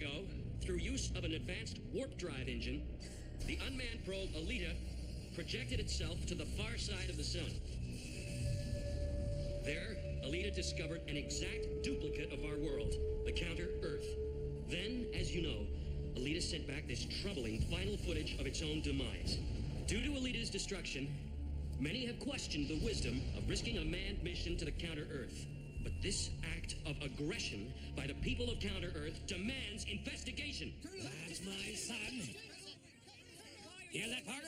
ago, through use of an advanced warp drive engine, the unmanned probe Alita projected itself to the far side of the sun. There, Alita discovered an exact duplicate of our world, the counter-Earth. Then, as you know, Alita sent back this troubling final footage of its own demise. Due to Alita's destruction, many have questioned the wisdom of risking a manned mission to the counter-Earth. But this act of aggression by the people of counter-Earth demands investigation. That's my son. Hear that, Parker?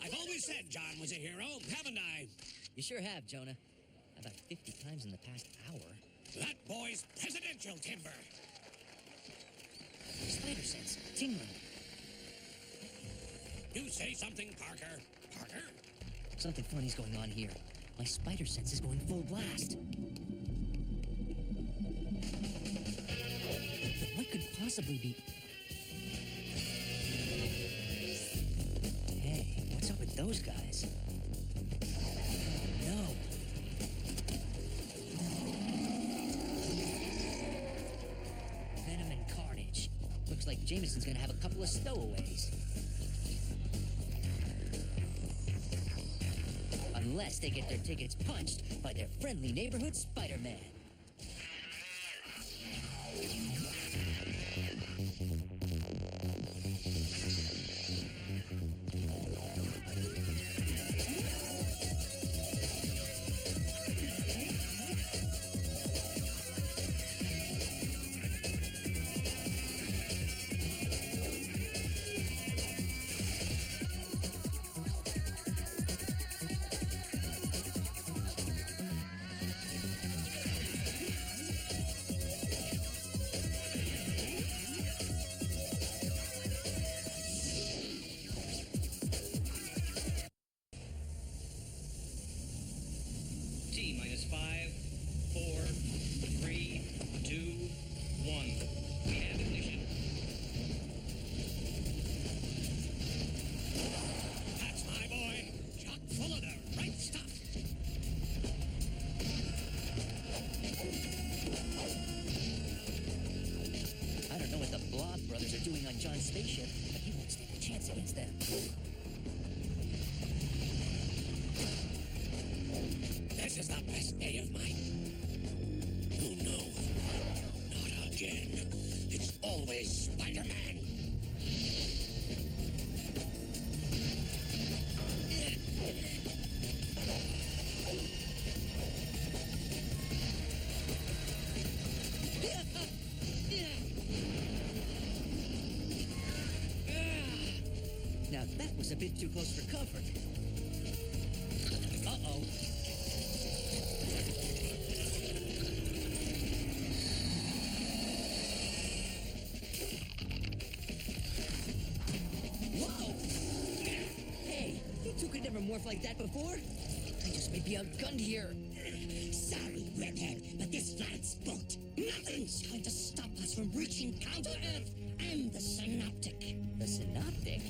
I've always said John was a hero, haven't I? You sure have, Jonah. About 50 times in the past hour. That boy's presidential timber. Spider sense, tingling. You say something, Parker. Parker? Something funny's going on here. My spider sense is going full blast. But what could possibly be... Hey, what's up with those guys? No. Venom and Carnage. Looks like Jameson's gonna have a couple of stowaways. Unless they get their tickets punched by their friendly neighborhood Spider-Man. T-minus 5, 4, 3, 2, 1. We have ignition. That's my boy. Chock full of the right stuff. I don't know what the Blob brothers are doing on John's spaceship, but he won't stand a chance against them. This is the best day of mine. Oh no, not again. It's always Spider-Man. Now that was a bit too close for comfort. Uh-oh. Whoa! Hey, you two could never morph like that before. I just may be outgunned here. Sorry, Redhead, but this planet's booked. Nothing's going to stop us from reaching Counter-Earth and the Synoptic. The Synoptic?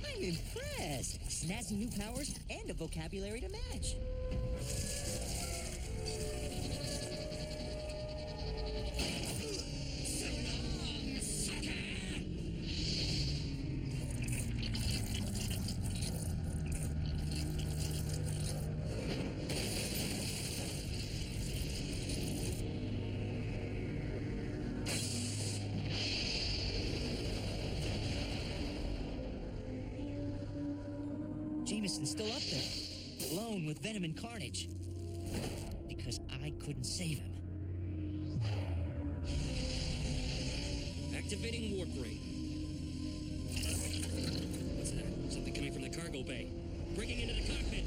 I'm impressed. Snazzy new powers and a vocabulary to match. So long, sucker! Jameson's still up there, alone with Venom and Carnage. Because I couldn't save him. Activating warp ring. What's that? Something coming from the cargo bay. Breaking into the cockpit.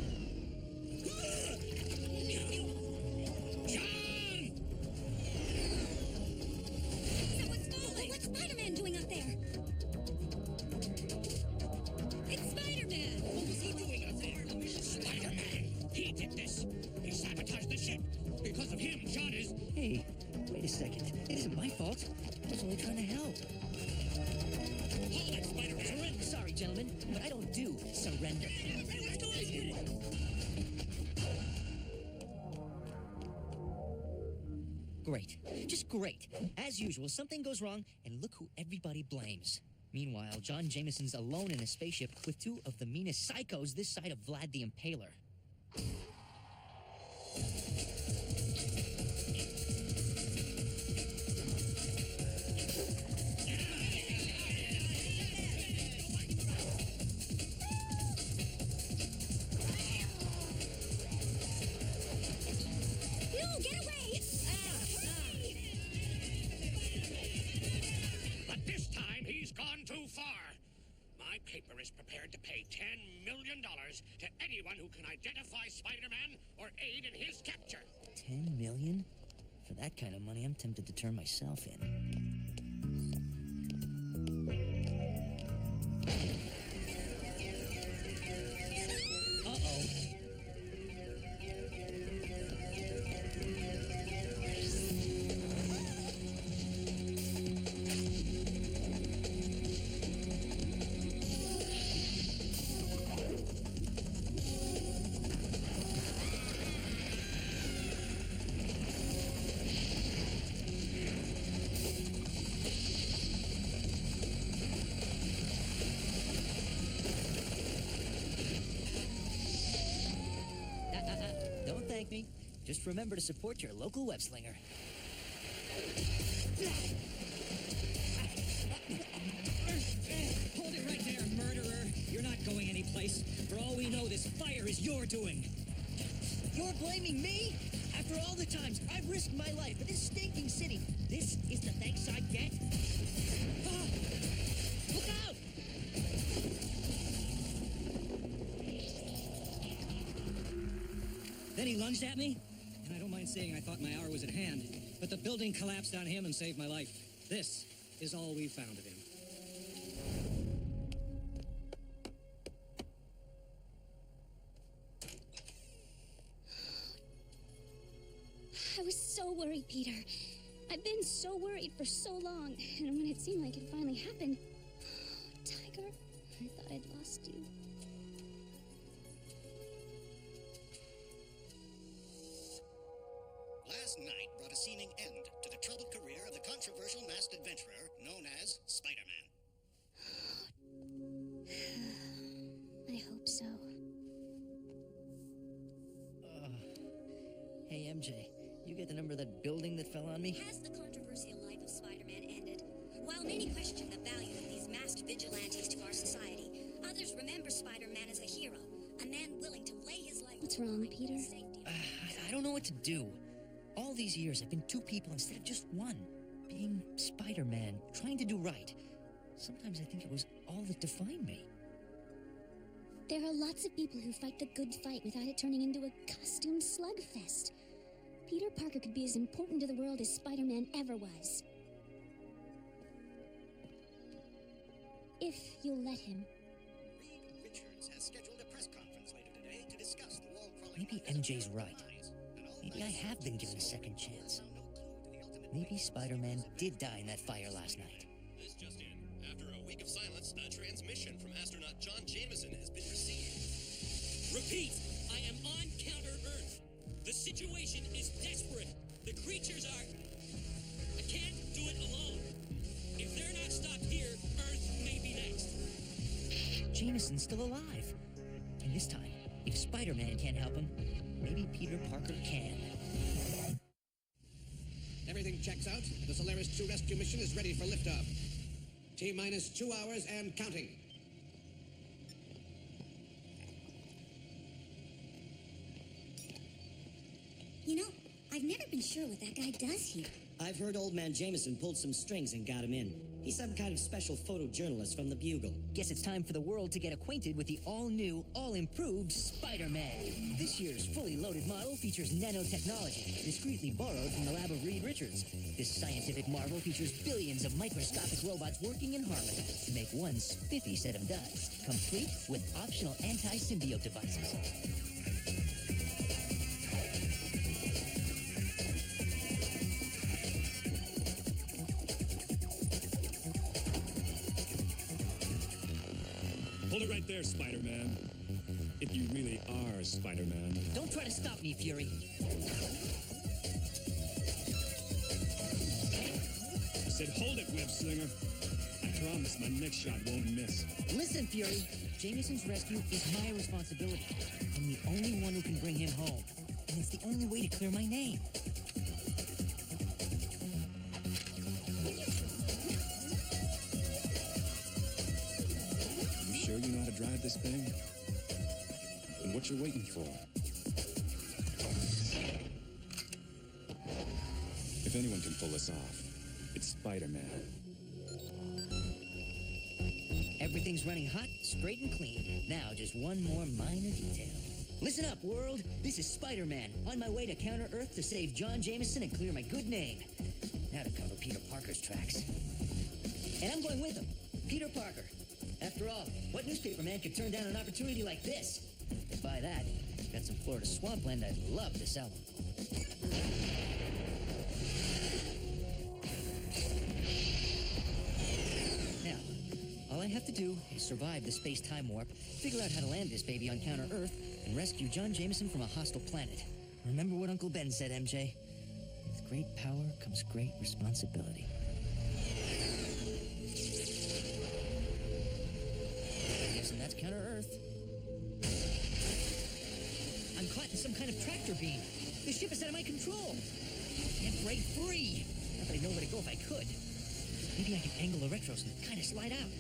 John! Someone's falling! What's Spider-Man doing up there? It's Spider-Man! What was he doing up there? Spider-Man! He did this! He sabotaged the ship! Because of him, John is... Hey, wait a second. It isn't my fault. I was only trying to help. Hold it, Spider-Man! Sorry, gentlemen, but I don't do surrender. What's going on? great. Just great. As usual, something goes wrong, and look who everybody blames. Meanwhile, John Jameson's alone in a spaceship with two of the meanest psychos this side of Vlad the Impaler. No, get away! But this time, he's gone too far. My paper is prepared to pay $10 million to anyone who can identify Spider-Man or aid in his capture. 10 million? For that kind of money, I'm tempted to turn myself in. Uh-oh. Don't thank me. Just remember to support your local web slinger. Hold it right there, murderer. You're not going anyplace. For all we know, this fire is your doing. You're blaming me? After all the times I've risked my life in this stinking city, this is the thanks I get? Ah! Look out! Then he lunged at me, and I don't mind saying I thought my hour was at hand, but the building collapsed on him and saved my life. This is all we found of him. I was so worried, Peter. I've been so worried for so long, and when it seemed like it finally happened, Tiger, I thought I'd lost you. Last night brought a seeming end to the troubled career of the controversial masked adventurer known as Spider-Man. I hope so. Hey, MJ, you get the number of that building that fell on me? Has the controversial life of Spider-Man ended? While many question the value of these masked vigilantes to our society, others remember Spider-Man as a hero, a man willing to lay his life. What's wrong, Peter? I don't know what to do. All these years, I've been two people instead of just one. Being Spider-Man, trying to do right. Sometimes I think it was all that defined me. There are lots of people who fight the good fight without it turning into a costume slugfest. Peter Parker could be as important to the world as Spider-Man ever was. If you'll let him. Reed Richards has scheduled a press conference later today to discuss the wall-crawling... Maybe MJ's right. Maybe I have been given a second chance. Maybe Spider-Man did die in that fire last night. This just in. After a week of silence, a transmission from astronaut John Jameson has been received. Repeat, I am on counter-Earth. The situation is desperate. The creatures are... I can't do it alone. If they're not stopped here, Earth may be next. Jameson's still alive. And this time, if Spider-Man can't help him, maybe Peter Parker can. Everything checks out. The Solaris 2 rescue mission is ready for liftoff. T-minus 2 hours and counting. You know, I've never been sure what that guy does here. I've heard old man Jameson pulled some strings and got him in. He's some kind of special photojournalist from the Bugle. Guess it's time for the world to get acquainted with the all-new, all-improved Spider-Man. This year's fully loaded model features nanotechnology, discreetly borrowed from the lab of Reed Richards. This scientific marvel features billions of microscopic robots working in harmony to make one spiffy set of duds, complete with optional anti-symbiote devices. Hold it right there, Spider-Man. If you really are Spider-Man. Don't try to stop me, Fury. said, hold it, web slinger. I promise my next shot won't miss. Listen, Fury. Jameson's rescue is my responsibility. I'm the only one who can bring him home. And it's the only way to clear my name. You sure you know how to drive this thing? And what you're waiting for? If anyone can pull this off, it's Spider-Man. Everything's running hot, straight and clean. Now, just one more minor detail. Listen up, world. This is Spider-Man, on my way to Counter-Earth to save John Jameson and clear my good name. Now to cover Peter Parker's tracks. And I'm going with him, Peter Parker. After all, what newspaper man could turn down an opportunity like this? If by that, got some Florida swampland I'd love to sell him. Now, all I have to do is survive the space-time warp, figure out how to land this baby on Counter-Earth, and rescue John Jameson from a hostile planet. Remember what Uncle Ben said, MJ? With great power comes great responsibility. Yes, and that's Counter-Earth. I'm caught in some kind of tractor beam. The ship is out of my control. Can't break free. Not that I know where to go if I could. Maybe I can angle the retros and kind of slide out.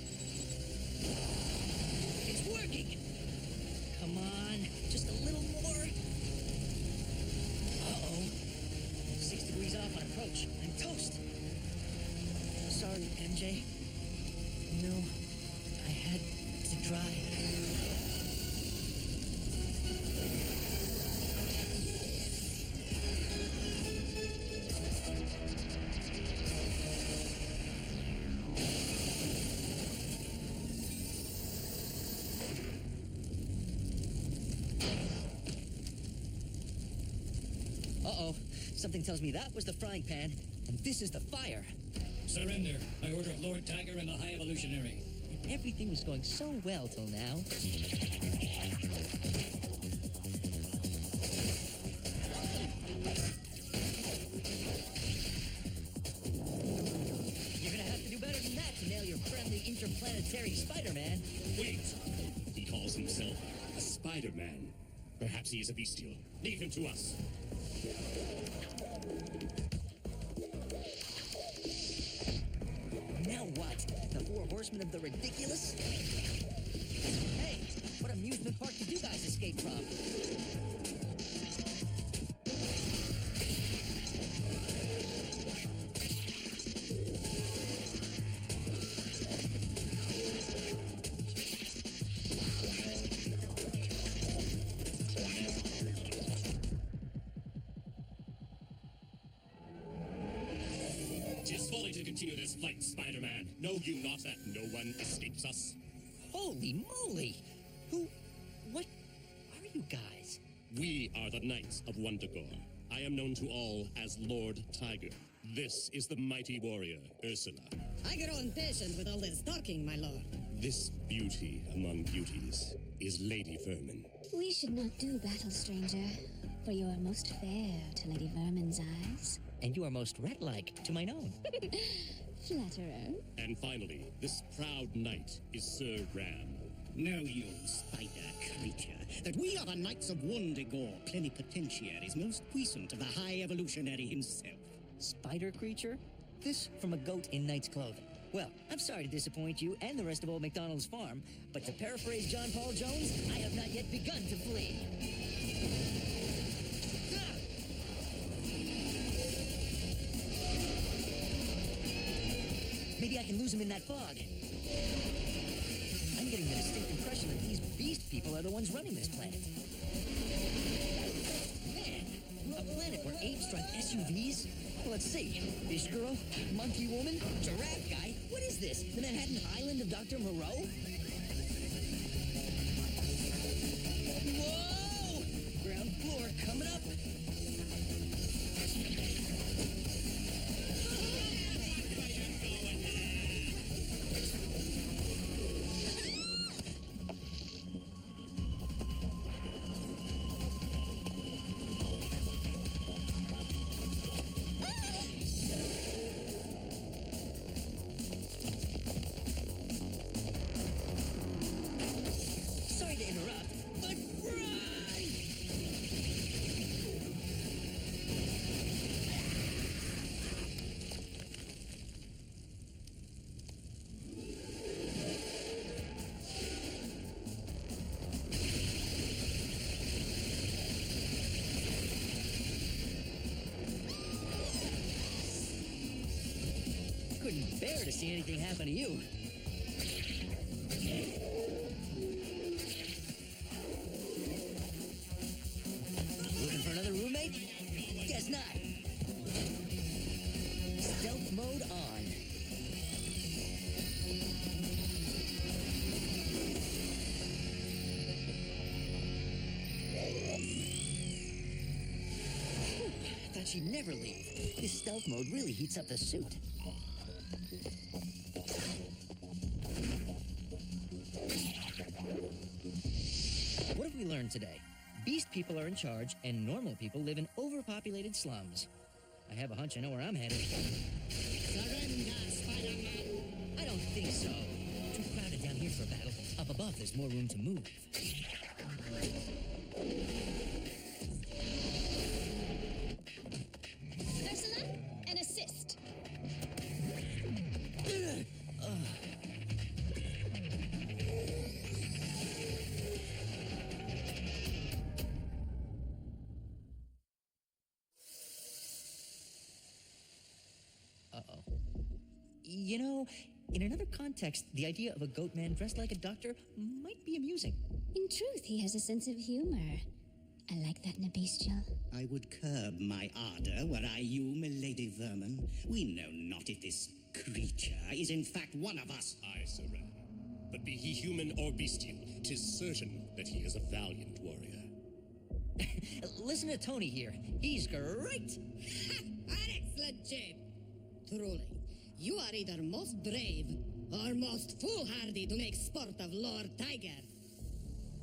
It's working. Come on, just a little more. Uh-oh. 6 degrees off on approach. I'm toast. Sorry, MJ. No, I had to try. Uh-oh. Something tells me that was the frying pan, and this is the fire. Surrender by order of Lord Tiger and the High Evolutionary. And everything was going so well till now. You're gonna have to do better than that to nail your friendly interplanetary Spider-Man. Wait! He calls himself a Spider-Man. Perhaps he is a bestial. Leave him to us. Now what? The Four Horsemen of the Ridiculous? Hey, what amusement park did you guys escape from? Folly to continue this flight, Spider-Man. Know you not that no one escapes us? Holy moly! What are you guys? We are the Knights of Wundagore. I am known to all as Lord Tiger. This is the mighty warrior, Ursula. I grow impatient with all this talking, my lord. This beauty among beauties is Lady Vermin. We should not do battle, stranger, for you are most fair to Lady Vermin's eyes. And you are most rat-like to mine own. Flatterer. And finally, this proud knight is Sir Ram. Know you, spider creature, that we are the Knights of Wundagore, plenipotentiaries most puissant of the High Evolutionary himself. Spider creature? This from a goat in knight's clothing. Well, I'm sorry to disappoint you and the rest of old McDonald's farm, but to paraphrase John Paul Jones, I have not yet begun to flee. Maybe I can lose him in that fog. I'm getting the distinct impression that these beast people are the ones running this planet. Man, a planet where apes drive SUVs? Let's see. Fish girl, monkey woman, giraffe guy. What is this? The Manhattan Island of Dr. Moreau? Whoa! Ground floor coming up. couldn't bear to see anything happen to you. Looking for another roommate? Guess not. Stealth mode on. Thought she'd never leave. This stealth mode really heats up the suit. What have we learned today? Beast people are in charge, and normal people live in overpopulated slums. I have a hunch I know where I'm headed. Surrender, Spider-Man. I don't think so. Too crowded down here for a battle. Up above, there's more room to move. Ursula, an assist. Uh-oh. You know, in another context, the idea of a goat man dressed like a doctor might be amusing. In truth, he has a sense of humor. I like that in a bestial. I would curb my ardor were I you, milady vermin. We know not if this creature is in fact one of us. I surrender. But be he human or bestial, 'tis certain that he is a valiant warrior. Listen to Tony here. He's great. An excellent job. Truly, you are either most brave or most foolhardy to make sport of Lord Tiger.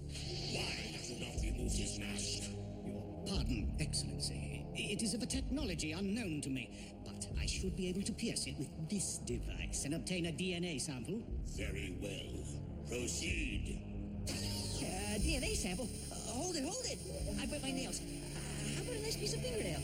Why does he not remove his mask? Your pardon, Excellency. It is of a technology unknown to me, but I should be able to pierce it with this device and obtain a DNA sample. Very well. Proceed. DNA sample? Hold it. I bit my nails. How about a nice piece of fingernail?